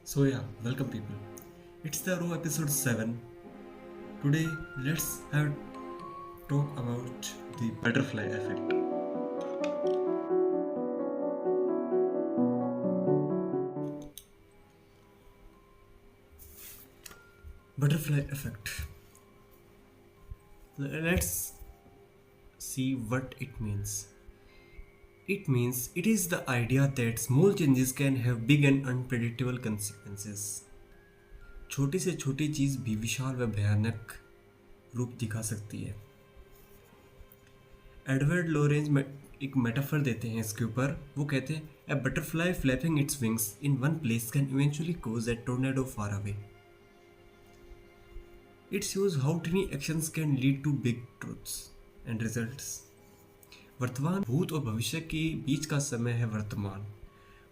So yeah, welcome people. It's the Raw episode 7. Today let's have talk about the butterfly effect. Butterfly effect. Let's see what it means. It means it is the idea that small changes can have big and unpredictable consequences. छोटी से छोटी चीज़ भी विशाल व भयानक रूप दिखा सकती है। एडवर्ड लॉरेंस एक मेटाफर देते हैं इसके ऊपर। वो कहते हैं a butterfly flapping its wings in one place can eventually cause a tornado far away. It shows how tiny actions can lead to big truths and results. वर्तमान, भूत और भविष्य के बीच का समय है वर्तमान।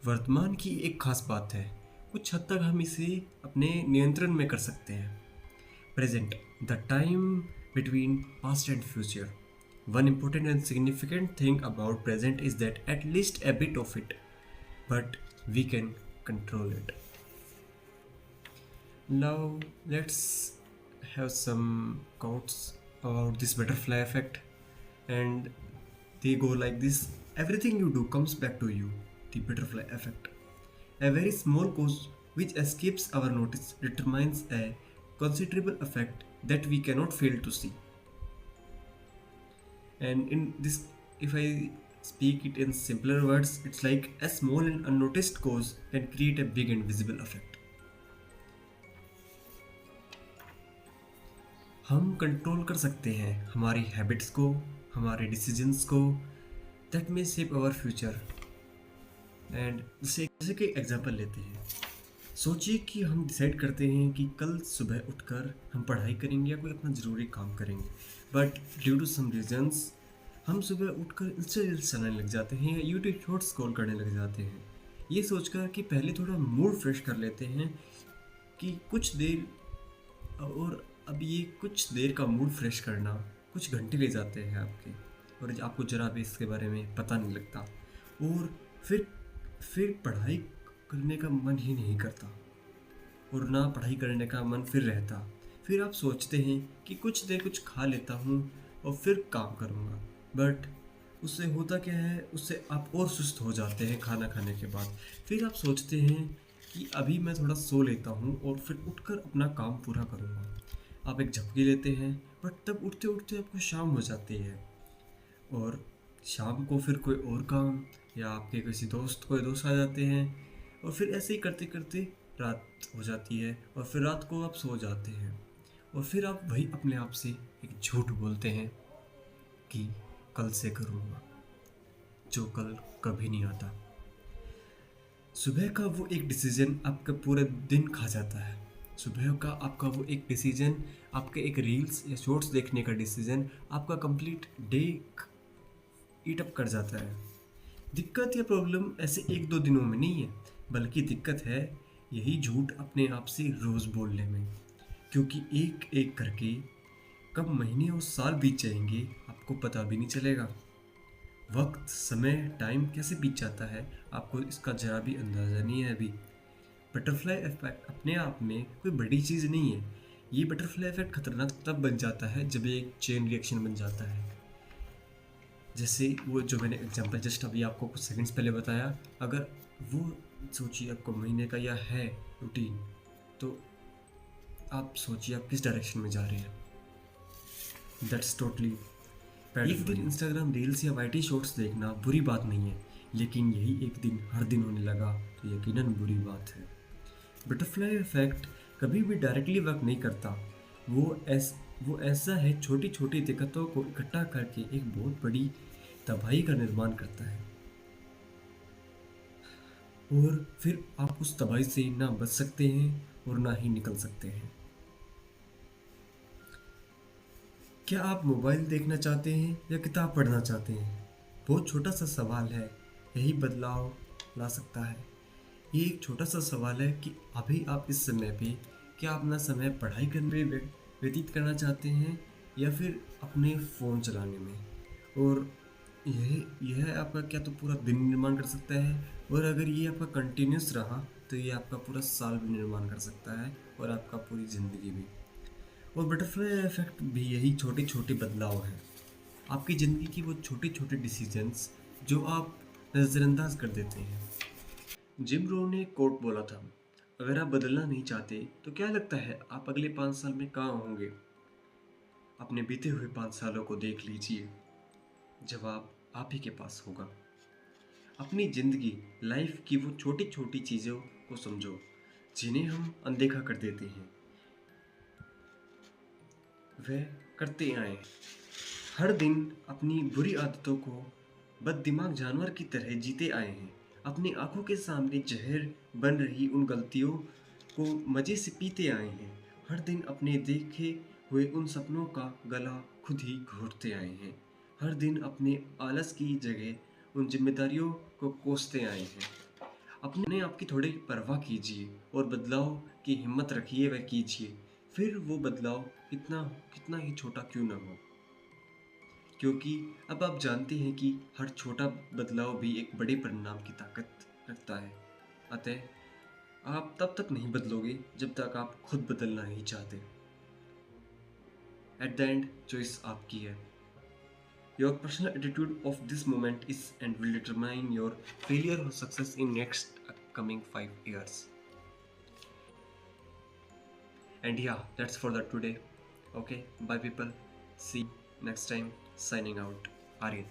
वर्तमान की एक खास बात है, कुछ हद तक हम इसे अपने नियंत्रण में कर सकते हैं। Present, the time between past and future. One important and significant thing about present is that at least a bit of it, but we can control it. Now let's have some quotes about this butterfly effect, and they go like this: everything you do comes back to you. The butterfly effect. A very small cause which escapes our notice determines a considerable effect that we cannot fail to see. And in this, if I speak it in simpler words, it's like a small and unnoticed cause can create a big and visible effect. हम control कर सकते हैं हमारी habits को, हमारे decisions को, that may shape our future. And जैसे कि एग्जांपल लेते हैं, सोचिए कि हम डिसाइड करते हैं कि कल सुबह उठकर हम पढ़ाई करेंगे या कोई अपना ज़रूरी काम करेंगे, but due to some reasons हम सुबह उठकर इंस्टा रील्स चलाने लग जाते हैं या यूट्यूब शॉर्ट्स स्क्रॉल करने लग जाते हैं, ये सोचकर कि पहले थोड़ा मूड फ्रेश कर लेते हैं कि कुछ देर, और अब ये कुछ देर का मूड फ्रेश करना कुछ घंटे ले जाते हैं आपके, और आपको ज़रा भी इसके बारे में पता नहीं लगता, और फिर पढ़ाई करने का मन ही नहीं करता, और ना पढ़ाई करने का मन फिर रहता। फिर आप सोचते हैं कि कुछ देर कुछ खा लेता हूँ और फिर काम करूँगा, बट उससे होता क्या है, उससे आप और सुस्त हो जाते हैं खाना खाने के बाद। फिर आप सोचते हैं कि अभी मैं थोड़ा सो लेता हूँ और फिर उठकर अपना काम पूरा करूँगा। आप एक झपकी लेते हैं, बट तब उठते उठते आपको शाम हो जाती है, और शाम को फिर कोई और काम या आपके किसी कोई दोस्त आ जाते हैं, और फिर ऐसे ही करते करते रात हो जाती है, और फिर रात को आप सो जाते हैं, और फिर आप वही अपने आप से एक झूठ बोलते हैं कि कल से करूँगा, जो कल कभी नहीं आता। सुबह का वो एक डिसीजन आपका पूरे दिन खा जाता है। सुबह का आपका वो एक डिसीजन, आपके एक रील्स या शॉर्ट्स देखने का डिसीजन आपका कंप्लीट डे ईट अप कर जाता है। दिक्कत या प्रॉब्लम ऐसे एक दो दिनों में नहीं है, बल्कि दिक्कत है यही झूठ अपने आप से रोज़ बोलने में, क्योंकि एक एक करके कब महीने और साल बीत जाएंगे आपको पता भी नहीं चलेगा। वक्त, समय, टाइम कैसे बीत जाता है आपको इसका जरा भी अंदाज़ा नहीं है अभी। बटरफ्लाई इफेक्ट अपने आप में कोई बड़ी चीज़ नहीं है। ये बटरफ्लाई इफेक्ट खतरनाक तब बन जाता है जब ये एक चेन रिएक्शन बन जाता है। जैसे वो जो मैंने एग्जांपल जस्ट अभी आपको कुछ सेकंड्स पहले बताया, अगर वो सोचिए आपको महीने का या है रूटीन, तो आप सोचिए आप किस डायरेक्शन में जा रहे हैं। That's totally. एक दिन इंस्टाग्राम रील्स या वाईटी शॉर्ट्स देखना बुरी बात नहीं है, लेकिन यही एक दिन हर दिन होने लगा तो यकीनन बुरी बात है। बटरफ्लाई इफेक्ट कभी भी डायरेक्टली वर्क नहीं करता। वो ऐसा है, छोटी छोटी दिक्कतों को इकट्ठा करके एक बहुत बड़ी तबाही का निर्माण करता है, और फिर आप उस तबाही से ना बच सकते हैं और ना ही निकल सकते हैं। क्या आप मोबाइल देखना चाहते हैं या किताब पढ़ना चाहते हैं? बहुत छोटा सा सवाल है, यही बदलाव ला सकता है। ये एक छोटा सा सवाल है कि अभी आप इस समय पे क्या अपना समय पढ़ाई करने में व्यतीत करना चाहते हैं या फिर अपने फ़ोन चलाने में, और यह आपका क्या तो पूरा दिन निर्माण कर सकता है, और अगर ये आपका कंटिन्यूस रहा तो ये आपका पूरा साल भी निर्माण कर सकता है और आपका पूरी ज़िंदगी भी। और बटरफ्लाई इफेक्ट भी यही छोटे छोटे बदलाव हैं, आपकी ज़िंदगी की वो छोटे छोटे डिसीजंस जो आप नज़रअंदाज कर देते हैं। जिम रो ने कोट बोला था, अगर आप बदलना नहीं चाहते तो क्या लगता है आप अगले 5 साल में कहाँ होंगे? अपने बीते हुए 5 सालों को देख लीजिए, जवाब आप ही के पास होगा। अपनी ज़िंदगी, लाइफ की वो छोटी छोटी चीज़ों को समझो जिन्हें हम अनदेखा कर देते हैं, वह करते आए हैं। हर दिन अपनी बुरी आदतों को बददिमाग जानवर की तरह जीते आए हैं। अपनी आंखों के सामने जहर बन रही उन गलतियों को मज़े से पीते आए हैं। हर दिन अपने देखे हुए उन सपनों का गला खुद ही घोंटते आए हैं। हर दिन अपने आलस की जगह उन जिम्मेदारियों को कोसते आए हैं। अपने आप की थोड़ी परवाह कीजिए और बदलाव की हिम्मत रखिए व कीजिए। फिर वो बदलाव कितना कितना ही छोटा क्यों ना हो, क्योंकि अब आप जानते हैं कि हर छोटा बदलाव भी एक बड़े परिणाम की ताकत रखता है। अतः आप तब तक नहीं बदलोगे जब तक आप खुद बदलना नहीं चाहते। एट द एंड चॉइस आपकी है। Your personal attitude of this moment is and will determine your failure और success in next coming 5 years. And yeah, that's for the today. Okay, bye people. See you next time. Signing out. Aryan.